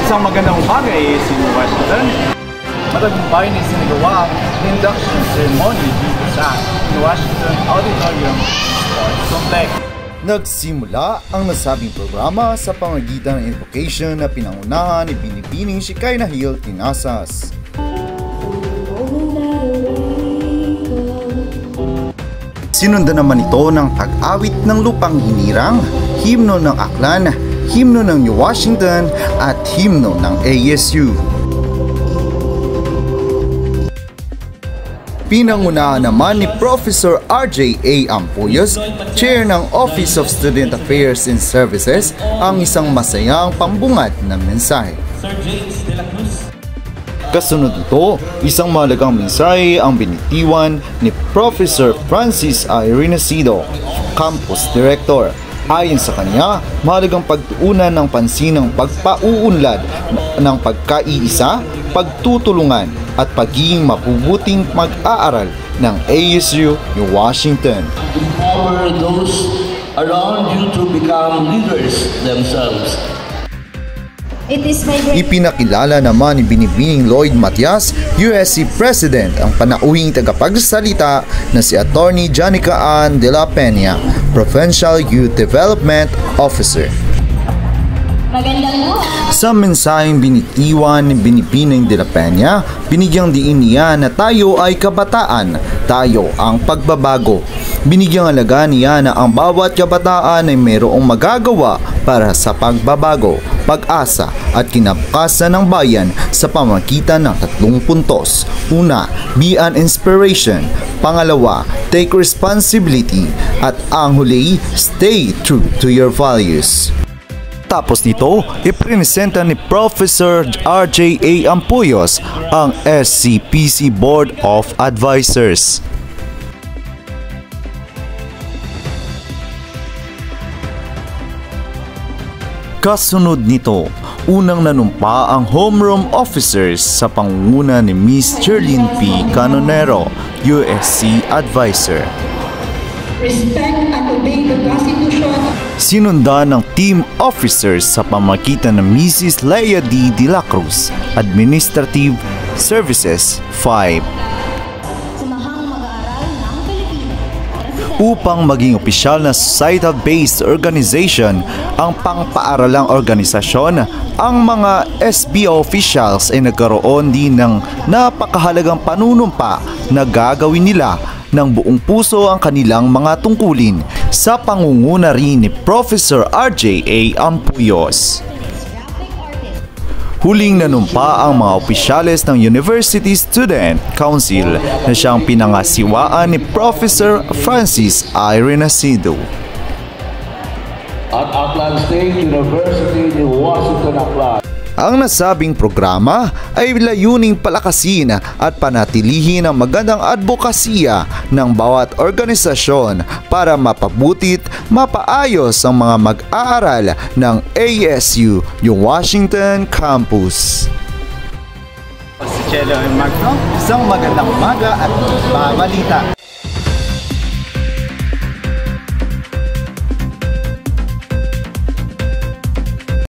Isang magandang umaga sa Washington. Matagumpay na isinagawa ang induction ceremony dito sa Washington Auditorium Sports Complex. Nagsimula ang nasabing programa sa pamamagitan ng invocation na pinangunahan ni Binibining Shekinah Hill Tinasas. Sinundan naman ito ng tag-awit ng Lupang Hinirang, himno ng Aklan, himno ng New Washington at himno ng ASU. Pinangunahan naman ni Professor R.J. A. Ampuyos, Chair ng Office of Student Affairs and Services, ang isang masayang pambungad ng mensahe. Kasunod nito, isang mahalagang mensahe ang binitiwan ni Professor Francis I. Renacido, Campus Director. Ayon sa kanya, mahalagang pagtuunan ng pansin ng pagpauunlad ng pagkaiisa, pagtutulungan at pagiging mabubuting mag-aaral ng ASU New Washington. Empower those around you to become leaders themselves. Ipinakilala naman ni Binibining Lloyd Matias, USC President, ang panauhing tagapagsalita na si Attorney Janica Ann de la Peña, Provincial Youth Development Officer. Sa mensaheng binitiwan ni Binibining de la Peña, binigyang diin niya na tayo ay kabataan, tayo ang pagbabago. Binigyang halaga niya na ang bawat kabataan ay mayroong magagawa para sa pagbabago, pag-asa at kinabukasan ng bayan sa pamamagitan ng 3 puntos. Una, be an inspiration. Pangalawa, take responsibility. At ang huli, stay true to your values. Tapos nito, ipresenta ni Professor R.J. A. Ampuyos ang SCPC Board of Advisors. Kasunod nito, unang nanumpa ang homeroom officers sa pangunguna ni Miss Cherlyn P. Canonero, USC Advisor. Respect and obey the Constitution. Sinundan ng team officers sa pamamagitan ng Mrs. Leia D. De La Cruz, Administrative Services 5. Upang maging opisyal na societal-based organization ang pangpaaralang organisasyon, ang mga SBO officials ay nagkaroon din ng napakahalagang panunumpa na gagawin nila ng buong puso ang kanilang mga tungkulin sa pangunguna rin ni Professor R.J. A. Ampuyos. Huling nanumpa ang mga opisyales ng University Student Council na siyang pinangasiwaan ni Professor Francis I. Renacido. At Aklan State University, New Washington, Aklan. Ang nasabing programa ay layuning palakasin at panatilihin ang magandang advokasya ng bawat organisasyon para mapabutit, mapaayos ang mga mag-aaral ng ASU New Washington Campus. Si Chelo Magno, isang magandang umaga at babalita.